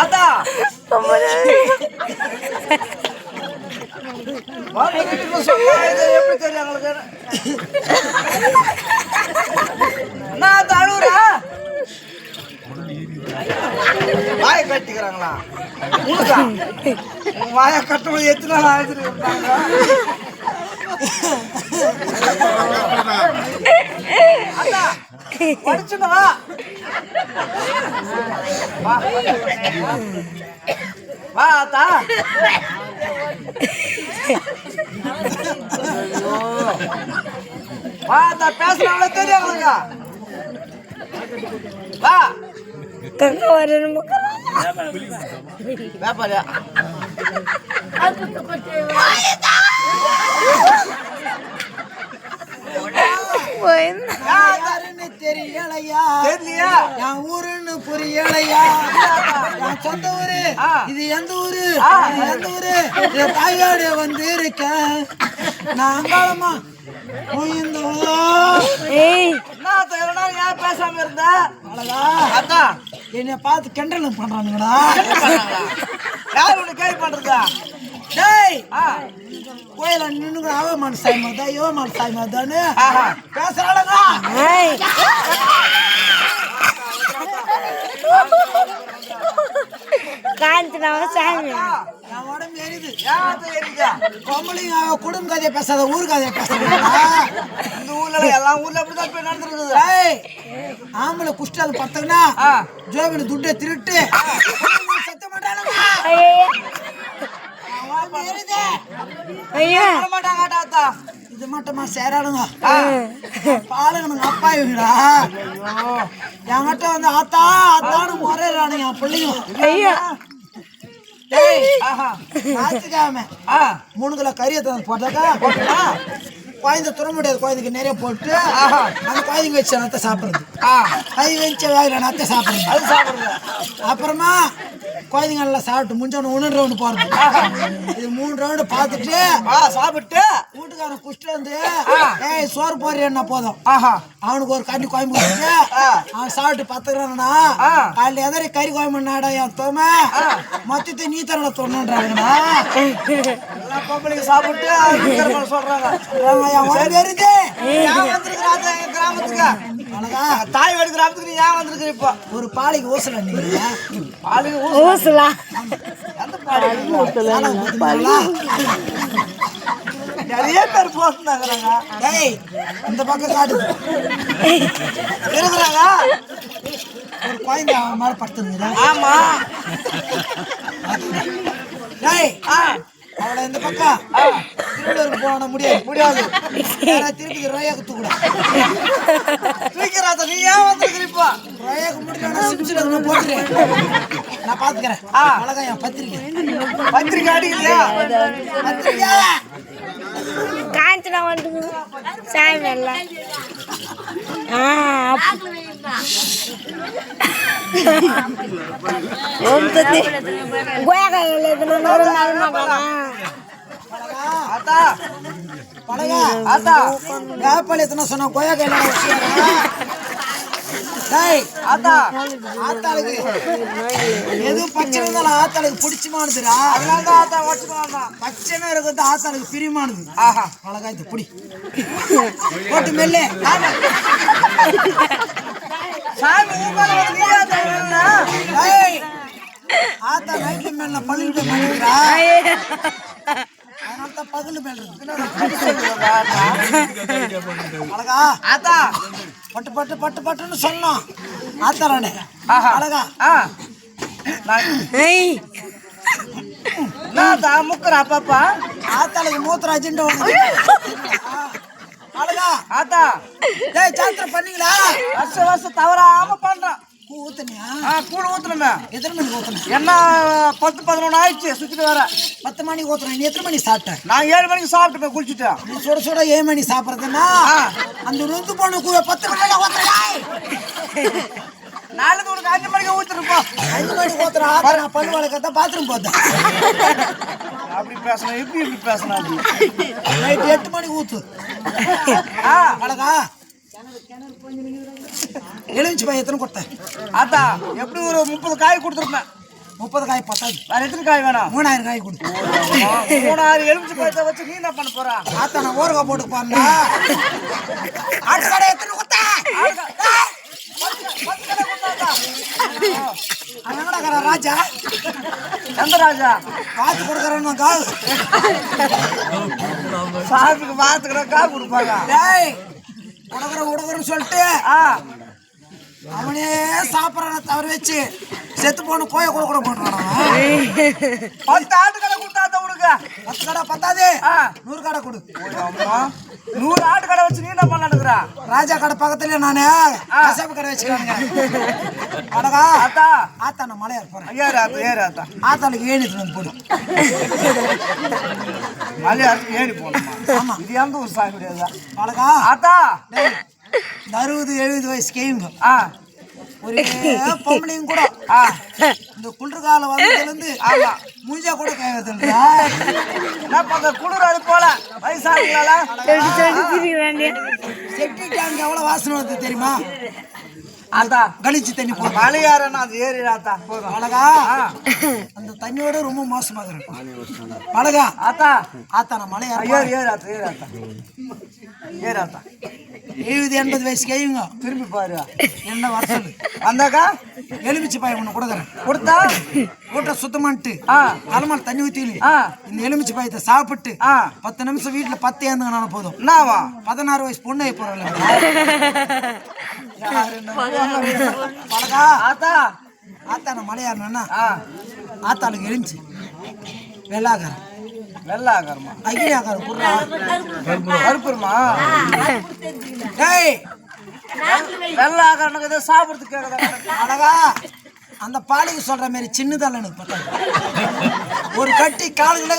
அதான் எப்படி தெரியும் உங்களுக்கு? நான் தழுவுறா வாயை கட்டிக்கிறாங்களா? வாயை கட்டும்போது எத்தனை நாள் ஆயிடுச்சுருக்காங்க? படிச்சுனா வா ஆத்தா. வா ஆத்தா, பேசுறவங்கள தெரியும் உங்களுக்கு. வா வியாபாரியா தெரியலையா? தெரியலையா? என் ஊருன்னு புரியலையா? என் சொந்த ஊரு இது எந்த ஊரு? எந்த ஊரு? என் தாயோட வந்து இருக்க நான் அங்காளமா ஏன் பேசாம இருந்த? அக்கா என்னை பார்த்து கிண்டலும் பண்றானுங்களா? யாரு உன்னை கேள்வி பண்றதா? டேய் கோயில நின்று அவமான சாய் மாதா யோமான சாய் மாதான்னு பேசுறாளுங்க. என் உடம்பு எரியுது. பொம்பளைங்க குடும்ப கதையை பேசாத ஊர் கதையை பேசுறாங்க. இந்த ஊர்ல எல்லா ஊர்ல அப்படிதான் போய் நடந்துருக்குது. ஆம்பளை குஷ்டாது பார்த்தோம்னா ஜோபில துட்டை திருட்டு சத்த மாட்டானுங்க. இது மட்டுமா சேரானுங்க பாலுங்க அப்பா இவங்கடா என்கிட்ட வந்து ஆத்தா ஆத்தானு முறையிறானுங்க என் பிள்ளைங்க. ஞாயிற்றுக்கிழமை 3 கிலோ கறியை போட்டாக்கா குழந்தை துற முடியாது. குழந்தைக்கு நிறைய போட்டு அந்த குழந்தைங்க வச்சு நத்தை சாப்பிடுறது. கை வச்ச வேலை நத்தை சாப்பிடுறது. அது சாப்பிடுறது. அப்புறமா குழந்தைங்க நல்லா சாப்பிட்டு முடிஞ்சோன்னு 1 ரவுண்டு போறது. இது 3 ரவுண்டு பார்த்துட்டு சாப்பிட்டு வீட்டுக்காரன் குஷ்டு வந்து ஏய் சோறு போடுற என்ன போதும் அவனுக்கு ஒரு கண்ணி குழம்பு வச்சுட்டு அவன் சாப்பிட்டு பத்துக்கிறானா காலையில் எதிரி கறி குழம்பு நாடா என் தோமை மொத்தத்தை நீ தரல தொண்ணுன்றாங்கண்ணா. பொம்பளைக்கு சாப்பிட்டு சொல்றாங்க கிராமத்துக்கு தாய் வீடு கிராமத்துக்கு நீ ஏன் வந்திருக்க? இப்போ ஒரு பாலைக்கு ஊசல நீங்க பாலுக்கு ஊசலா நிறைய பேர் போட்டுனாங்கிறாங்க. டேய் இந்த பக்கம் காட்டுது இருக்கிறாங்க. ஒரு குழந்தை அவன் மேல படுத்துருங்க. ஆமா டேய் அவளை இந்த பக்கம் திருவள்ளூருக்கு போன முடியாது. திருப்பதி ரோயாக்கு கூட தூக்கிறாத. நீ ஏன் வந்திருக்கிற? இப்போ ரோயாக்கு முடியல சிம்சில போட்டுறேன். நான் பாத்துக்கிறேன். அழகா என் பத்திரிக்கை அடிக்கலையா? பத்திரிக்கை காஞ்சனா வந்து சாயம் எல்லாம் வேப்பாளி சொன்ன கொய்யா ஆத்தாளுக்கு எது பச்சை இருந்தாலும் ஆத்தாளுக்கு பிடிச்சமானதுடா. அதனாலதான் ஆத்தா ஓட்டுமா பச்சைனா இருக்கிறது ஆத்தாளுக்கு பிரியமானது. அழகா இது பிடி போட்டு மெல்ல ஆத்தா நைட்டு மேல பள்ளிட்டு மேலா அதனால பகல் மேல அழகா ஆத்தா பட்டு பட்டு பட்டு பட்டுன்னு சொன்னோம். ஆத்தாரானே அழகா முக்குறா பாப்பா ஆத்தாளுக்கு மூத்தராஜின்ற அழகா ஆத்தா டேய் சாத்திர பண்ணீங்களா? வருஷம் தவறாம பண்றோம். ஊத்துனியா? கூழ் ஊத்துனமே. எத்தனை மணிக்கு ஊத்துன? என்ன 10-11 ஆயிடுச்சு சுத்திட்டு வர. 10 மணிக்கு ஊத்துறேன். நீ எத்தனை மணிக்கு சாப்பிட்ட? நான் 7 மணிக்கு சாப்பிட்டு குளிச்சுட்டேன். நீ சுட சுட 7 மணி சாப்பிட்றதுன்னா அந்த நொந்து போன 10 மணிக்கு ஊத்துறா. நாளைக்கு உனக்கு 5 மணிக்கு ஊத்துருப்போம். 5 மணிக்கு ஊத்துறா. நான் பல்லு வளர்க்கத்தான் பாத்ரூம் போத்தேன். அப்படி பேசணும் இப்படி பேசணும். நைட்டு 8 மணிக்கு ஊத்து. அழகா எலுமிச்சு பழம் எத்தனை கொடுத்தேன்? ஆத்தா எப்படி ஒரு 30 காய் கொடுத்துருப்பேன். 30 காய் பத்தாது. வேற எத்தனை காய் வேணும்? 3000 காய் கொடுத்து. 3000 எலுமிச்சை பழத்தை வச்சு நீ என்ன பண்ண போற? ஆத்தா நான் ஊறுகாய் போட்டு போறேன்டா. ஆட்டு கடை எத்தனை கொடுத்தேன்? அங்கடா ராஜா. எந்த ராஜா? காத்து கொடுக்கறேன்னு கால். சாப்பிட்டு பாத்துக்கிற காய் கொடுப்பாங்க. டேய் உடகுறன்னு சொல்லிட்டு அவனே சாப்பிட்றான தவற வச்சு செத்து போன கோய கூட போட்டுறான். 10 ஆட்டுக்கடை கொடுத்தாத்த உனக்கு. 10 கடை பத்தாது. 100 கடை கொடு. 100 ஆட்டுக்கடை வச்சு நீ என்ன பண்ணலான்னுக்குற? ராஜா கடை பக்கத்துல நானு கசாப்பு கடை வச்சுக்கானுங்க. அடகா ஆத்தா ஆத்தா நான் மலையா போறேன். ஏறு ஆத்தா ஆத்தாளுக்கு ஏணி வந்து போடு. மலையாருக்கு ஏறி போகணுமா? ஆமா இது எந்த ஒரு சாமி கிடையாது. அழகா ஆத்தா இந்த 60-70 வயசு கேயுங்க ஒரு பொம்பளையும் கூட இந்த குளிர்கால வந்ததுல இருந்து மூஞ்சா கூட கைவதில்லை. என்ன பண்ற? குளிர் அது போல வயசாகுங்களா? செப்டி டேங்க் எவ்வளவு வாசனை வருது தெரியுமா? ஆத்தா கழிச்சு தண்ணி போடும். மலையாரன்னா அது ஏறி ஆத்தா போதும். அழகா அந்த தண்ணியோட ரொம்ப மோசமாக இருக்கும். அழகா ஆத்தா ஆத்தா நான் மலையா ஏறு ஆத்தா ஏறு ஆத்தா 70-80 வயசு கையுங்க. திரும்பி பாரு. என்ன வருஷம் வந்தாக்கா எலுமிச்சு பாயம் ஒண்ணு கொடுக்குறேன். கொடுத்தா வீட்டை சுத்தமான்ட்டு அலமாரி தண்ணி ஊத்தி இந்த எலுமிச்சு பாயத்தை சாப்பிட்டு 10 நிமிஷம் வீட்டுல 10 ஏந்துங்க போதும். என்னவா? 16 வயசு பொண்ணு போறல. ஆத்தா ஆத்தா நான் மலையாருன்னா ஆத்தாளுக்கு எலுமிச்சு வெள்ளாக்காரன் வெள்ளாக்காரமா அகிரியாக்காரன் புடுறா கருப்புமா. டேய் வெள்ளாக்காரனுக்கு ஏதோ சாப்பிட்றதுக்கு கேட்குதா? அழகா அந்த பாலுக்கு சொல்ற மாதிரி சின்னதால எனக்கு பத்தாது. ஒரு கட்டி காலுக்குள்ள